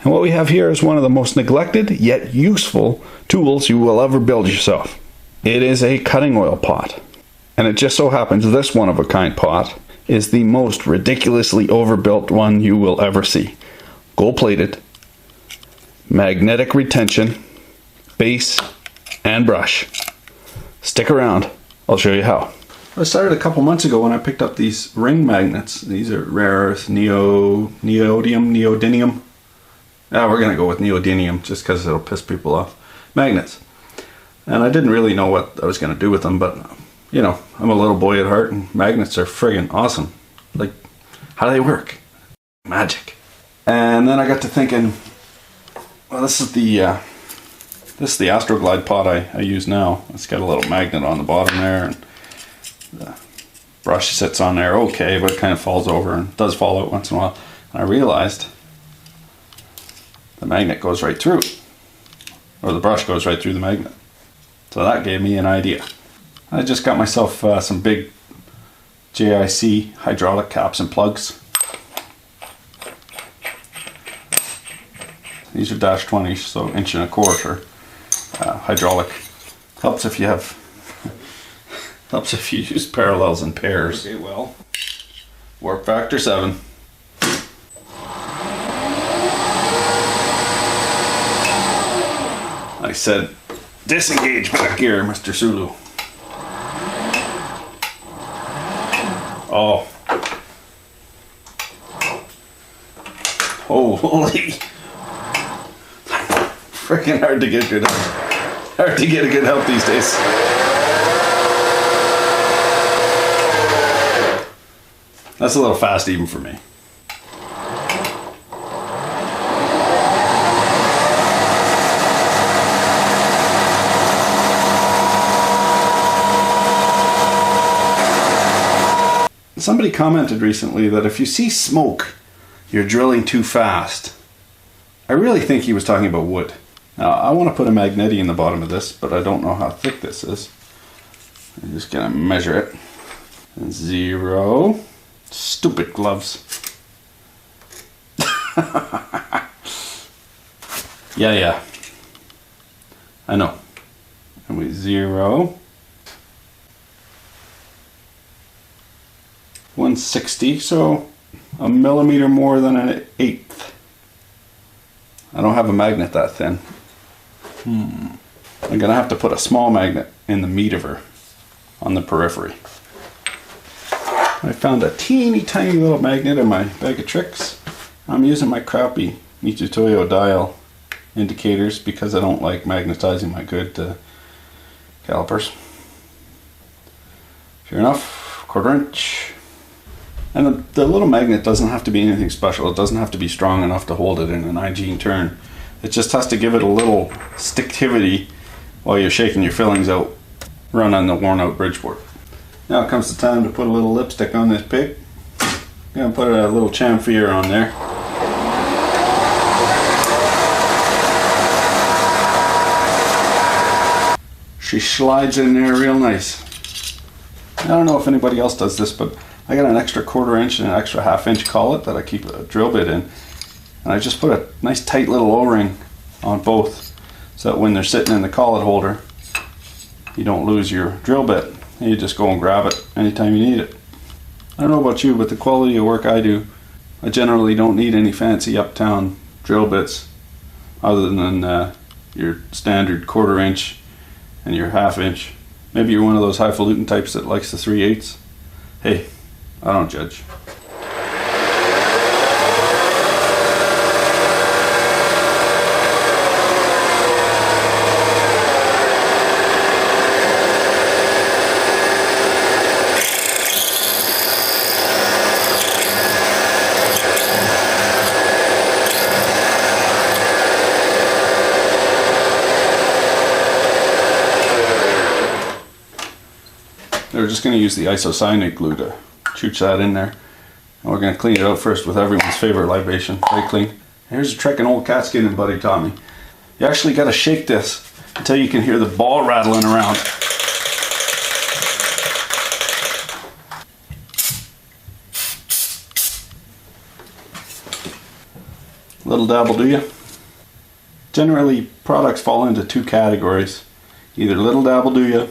And what we have here is one of the most neglected yet useful tools you will ever build yourself. It is a cutting oil pot. And it just so happens this one-of-a-kind pot is the most ridiculously overbuilt one you will ever see. Gold-plated, magnetic retention, base, and brush. Stick around, I'll show you how. I started a couple months ago when I picked up these ring magnets. These are rare earth neodymium. We're going to go with neodymium just because it'll piss people off. Magnets. And I didn't really know what I was going to do with them, but you know, I'm a little boy at heart and magnets are friggin' awesome. Like, how do they work? Magic. And then I got to thinking, well, this is the Astroglide pot I use now. It's got a little magnet on the bottom there, and the brush sits on there okay, but it kind of falls over and does fall out once in a while. And I realized the magnet goes right through, or the brush goes right through the magnet. So that gave me an idea. I just got myself some big JIC hydraulic caps and plugs. These are -20s, so 1.25 inch. Hydraulic helps if you have helps if you use parallels and pairs. Okay, well, warp factor 7. I said, disengage back here, Mr. Sulu. Oh. Holy. Freaking hard to get good help. Hard to get a good help these days. That's a little fast even for me. Somebody commented recently that if you see smoke, you're drilling too fast. I really think he was talking about wood. Now, I want to put a magneti in the bottom of this, but I don't know how thick this is. I'm just going to measure it. 0. Stupid gloves. Yeah. I know. And we 0. 160, so a millimeter more than an 1/8. I don't have a magnet that thin. I'm gonna have to put a small magnet in the meat of her on the periphery. I found a teeny tiny little magnet in my bag of tricks. I'm using my crappy Mitutoyo dial indicators because I don't like magnetizing my good calipers. Sure enough, 1/4 inch. And the little magnet doesn't have to be anything special. It doesn't have to be strong enough to hold it in an hygiene turn. It just has to give it a little sticktivity while you're shaking your fillings out, run on the worn out Bridgeport. Now comes the time to put a little lipstick on this pig. I'm going to put a little chamfer on there. She slides in there real nice. I don't know if anybody else does this, but I got an extra 1/4 inch and an extra 1/2 inch collet that I keep a drill bit in. And I just put a nice tight little O-ring on both so that when they're sitting in the collet holder, you don't lose your drill bit. And you just go and grab it anytime you need it. I don't know about you, but the quality of work I do, I generally don't need any fancy uptown drill bits other than your standard 1/4 inch and your 1/2 inch. Maybe you're one of those highfalutin types that likes the 3/8. Hey, I don't judge. We're just going to use the isocyanate glue to chooch that in there. And we're going to clean it out first with everyone's favorite libation, very clean. Here's a trick an old cat skinning buddy taught me. You actually got to shake this until you can hear the ball rattling around. A little Little dabble, do you? Generally, products fall into two categories. Either little dabble, do you,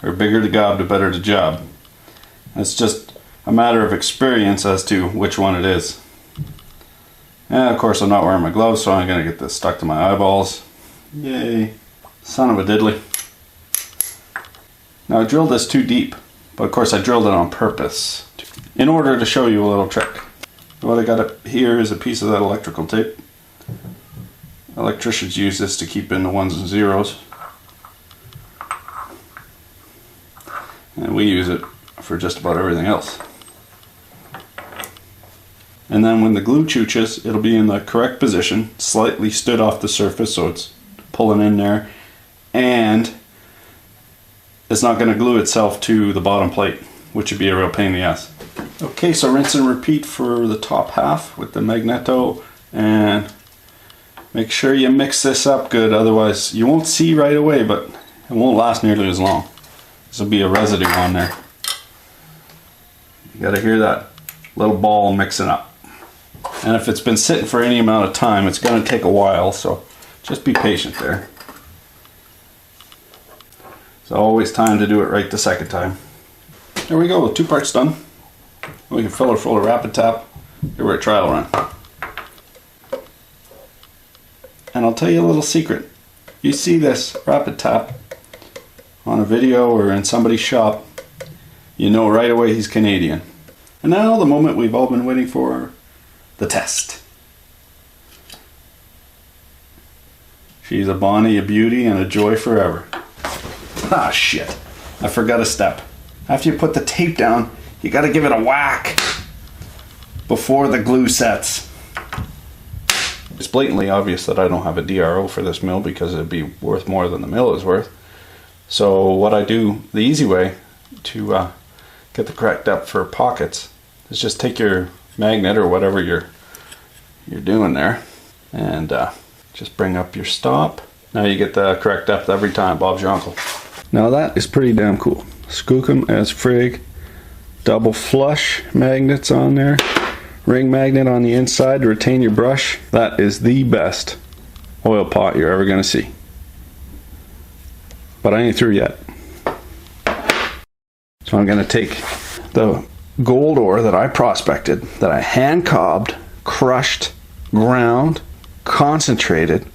or bigger the gob, the better the job. It's just a matter of experience as to which one it is. And of course I'm not wearing my gloves, so I'm going to get this stuck to my eyeballs. Yay. Son of a diddly. Now I drilled this too deep, but of course I drilled it on purpose in order to show you a little trick. What I got up here is a piece of that electrical tape. Electricians use this to keep in the ones and zeros. And we use it for just about everything else. And then when the glue chooches, it'll be in the correct position, slightly stood off the surface, so it's pulling in there, and it's not going to glue itself to the bottom plate, which would be a real pain in the ass. Okay, so rinse and repeat for the top half with the magneto, and make sure you mix this up good, otherwise you won't see right away, but it won't last nearly as long. This will be a residue on there. You gotta hear that little ball mixing up. And if it's been sitting for any amount of time, it's going to take a while, so just be patient there. It's always time to do it right the second time. There we go, 2 parts done. We can fill her full of rapid tap. Give her a trial run. And I'll tell you a little secret. You see this rapid tap on a video or in somebody's shop, you know right away he's Canadian. And now the moment we've all been waiting for, the test. She's a Bonnie, a beauty, and a joy forever. Ah, shit. I forgot a step. After you put the tape down, you gotta give it a whack before the glue sets. It's blatantly obvious that I don't have a DRO for this mill because it'd be worth more than the mill is worth. So what I do, the easy way to get the correct depth for pockets is just take your magnet or whatever you're doing there and just bring up your stop. Now you get the correct depth every time. Bob's your uncle. Now that is pretty damn cool. Skookum as frig. Double flush magnets on there. Ring magnet on the inside to retain your brush. That is the best oil pot you're ever going to see. But I ain't through yet. So I'm going to take the gold ore that I prospected, that I hand cobbed, crushed, ground, concentrated,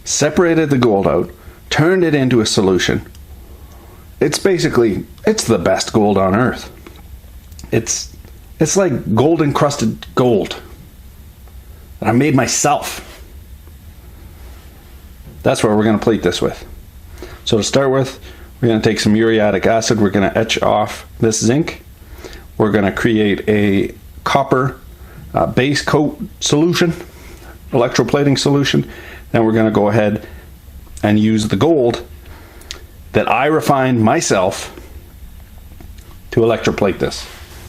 separated the gold out, turned it into a solution. It's the best gold on earth. It's like gold encrusted gold that I made myself. That's what we're going to plate this with. So to start with, we're going to take some muriatic acid. We're going to etch off this zinc. We're going to create a copper base coat solution, electroplating solution. Then we're going to go ahead and use the gold that I refined myself to electroplate this.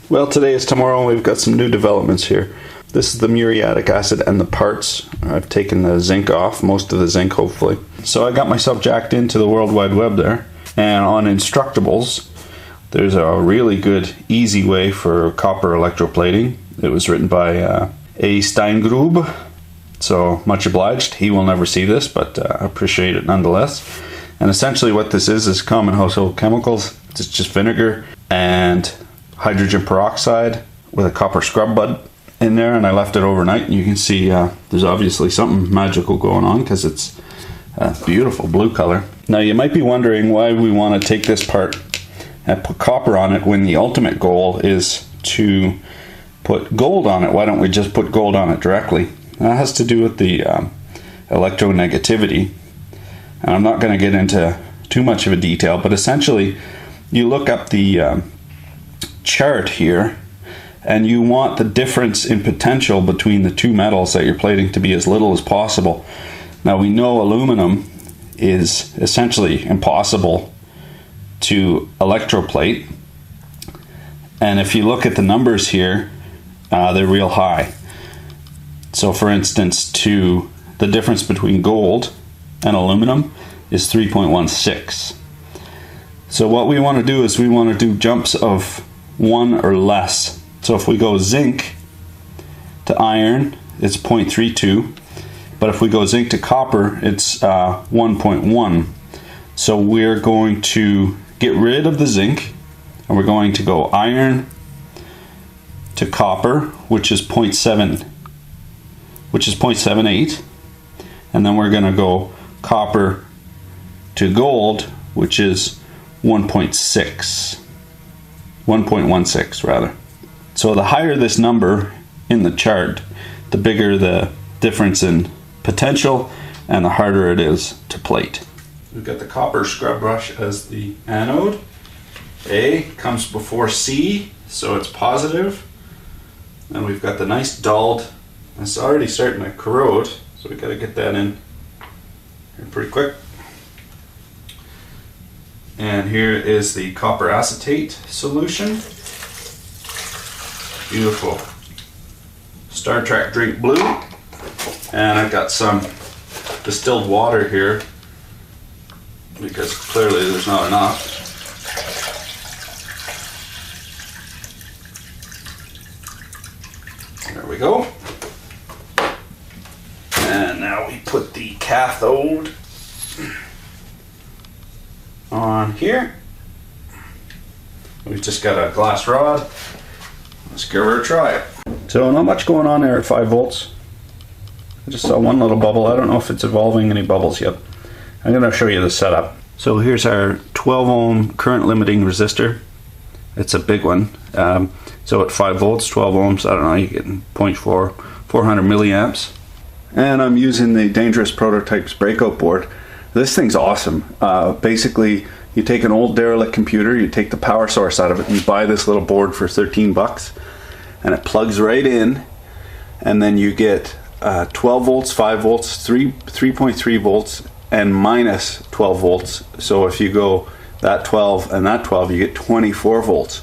Well, today is tomorrow and we've got some new developments here. This is the muriatic acid and the parts. I've taken the zinc off, most of the zinc hopefully. So I got myself jacked into the World Wide Web there, and on Instructables there's a really good, easy way for copper electroplating. It was written by A. Steingrube, so much obliged. He will never see this, but I appreciate it nonetheless. And essentially what this is common household chemicals. It's just vinegar and hydrogen peroxide with a copper scrub bud in there, and I left it overnight, and you can see there's obviously something magical going on because it's a beautiful blue color. Now you might be wondering why we want to take this part and put copper on it when the ultimate goal is to put gold on it. Why don't we just put gold on it directly? That has to do with the electronegativity, and I'm not going to get into too much of a detail, but essentially you look up the chart here and you want the difference in potential between the two metals that you're plating to be as little as possible. Now we know aluminum is essentially impossible to electroplate, and if you look at the numbers here, they're real high. So for instance, the difference between gold and aluminum is 3.16. So what we want to do is we want to do jumps of 1 or less. So if we go zinc to iron, it's 0.32. But if we go zinc to copper, it's 1.1. So we're going to get rid of the zinc, and we're going to go iron to copper, which is 0.78, and then we're going to go copper to gold, which is 1.16 rather. So the higher this number in the chart, the bigger the difference in potential and the harder it is to plate. We've got the copper scrub brush as the anode. A comes before C, so it's positive. And we've got the nice dulled. It's already starting to corrode, so we got to get that in here pretty quick. And here is the copper acetate solution. Beautiful Star Trek drink blue. And I've got some distilled water here because clearly there's not enough. There we go. And now we put the cathode on here. We've just got a glass rod. Let's give her a try. So not much going on there at 5 volts. I just saw one little bubble. I don't know if it's evolving any bubbles yet. I'm going to show you the setup. So here's our 12 ohm current limiting resistor. It's a big one. So at 5 volts, 12 ohms, I don't know, you get 0.4, 400 milliamps. And I'm using the Dangerous Prototypes Breakout board. This thing's awesome. Basically, you take an old derelict computer, you take the power source out of it, and you buy this little board for 13 bucks, and it plugs right in, and then you get 12 volts, 5 volts, 3.3 volts, and minus 12 volts. So if you go that 12 and that 12, you get 24 volts.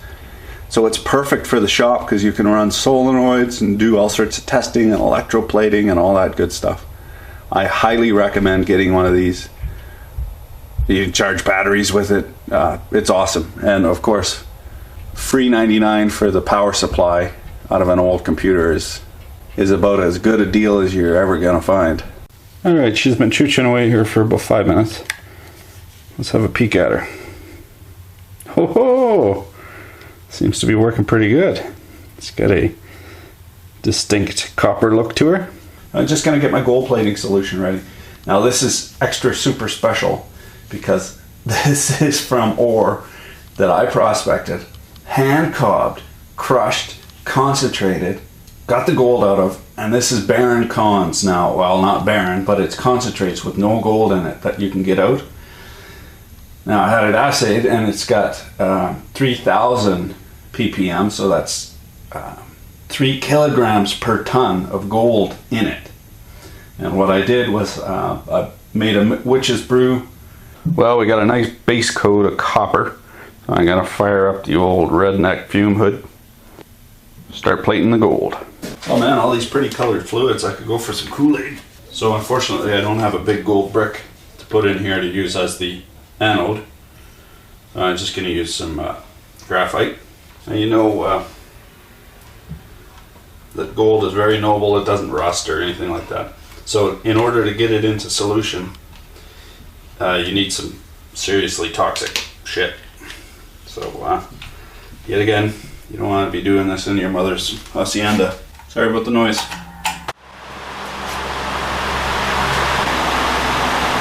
So it's perfect for the shop because you can run solenoids and do all sorts of testing and electroplating and all that good stuff. I highly recommend getting one of these. You can charge batteries with it. It's awesome. And of course, free 99 for the power supply out of an old computer is about as good a deal as you're ever gonna find. Alright, she's been chooching away here for about 5 minutes. Let's have a peek at her. Ho ho! Seems to be working pretty good. It's got a distinct copper look to her. I'm just gonna get my gold plating solution ready. Now this is extra super special because this is from ore that I prospected, hand cobbed, crushed, concentrated, got the gold out of, and this is barren cons now. Well, not barren, but it's concentrates with no gold in it that you can get out. Now I had it assayed and it's got 3,000 ppm, so that's 3 kilograms per ton of gold in it. And what I did was I made a witch's brew. Well, we got a nice base coat of copper. So I'm gonna fire up the old redneck fume hood. Start plating the gold. Oh man, all these pretty colored fluids. I could go for some Kool-Aid. So unfortunately I don't have a big gold brick to put in here to use as the anode. I'm just gonna use some graphite. And you know that gold is very noble. It doesn't rust or anything like that. So in order to get it into solution, you need some seriously toxic shit. So yet again, you don't want to be doing this in your mother's hacienda. Sorry about the noise.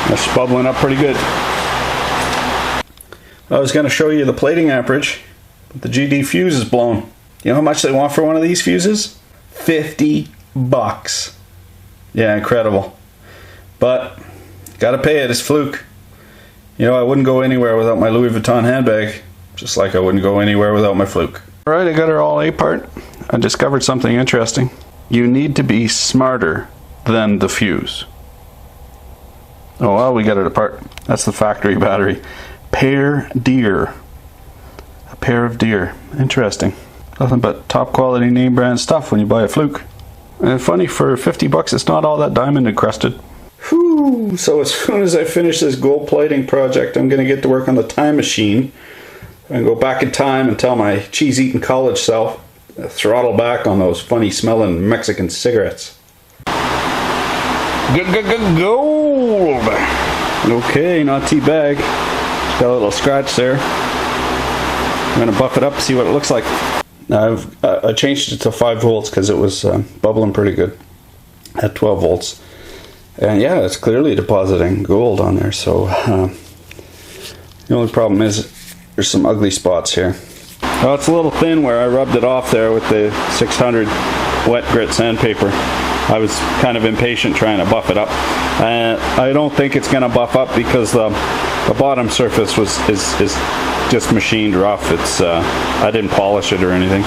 That's bubbling up pretty good. I was going to show you the plating amperage, but the GD fuse is blown. You know how much they want for one of these fuses? 50 bucks. Yeah, incredible. But gotta pay it. It's fluke. You know, I wouldn't go anywhere without my Louis Vuitton handbag, just like I wouldn't go anywhere without my fluke. Alright, I got her all apart. I discovered something interesting. You need to be smarter than the fuse. Oh well, we got it apart. That's the factory battery. Pair deer. A pair of deer. Interesting. Nothing but top quality name brand stuff when you buy a fluke. And funny, for 50 bucks it's not all that diamond encrusted. Whew. So as soon as I finish this gold plating project, I'm going to get to work on the time machine and go back in time and tell my cheese-eating college self to throttle back on those funny smelling Mexican cigarettes. Gold! Okay, not too bad. Got a little scratch there. I'm gonna buff it up, see what it looks like. Now I changed it to 5 volts because it was bubbling pretty good at 12 volts. And yeah, it's clearly depositing gold on there. So the only problem is there's some ugly spots here. Well, it's a little thin where I rubbed it off there with the 600 wet grit sandpaper. I was kind of impatient trying to buff it up. I don't think it's going to buff up because the bottom surface is just machined rough. It's I didn't polish it or anything.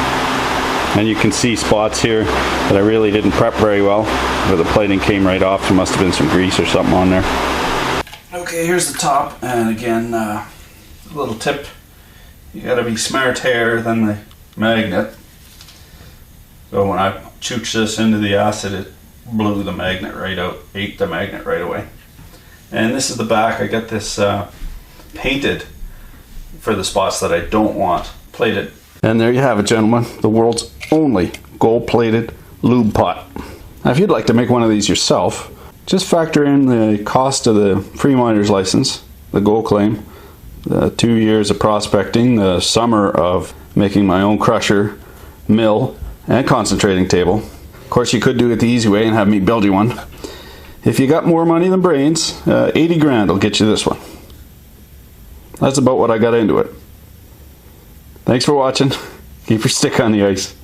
And you can see spots here that I really didn't prep very well, where the plating came right off. There must have been some grease or something on there. Okay, here's the top, and again, a little tip. You gotta be smarter than the magnet. So when I chooched this into the acid, it blew the magnet right out, ate the magnet right away. And this is the back. I got this painted for the spots that I don't want plated. And there you have it, gentlemen, the world's only gold-plated lube pot. Now, if you'd like to make one of these yourself, just factor in the cost of the free miner's license, the gold claim, the 2 years of prospecting, the summer of making my own crusher, mill, and concentrating table. Of course, you could do it the easy way and have me build you one. If you got more money than brains, 80 grand will get you this one. That's about what I got into it. Thanks for watching. Keep your stick on the ice.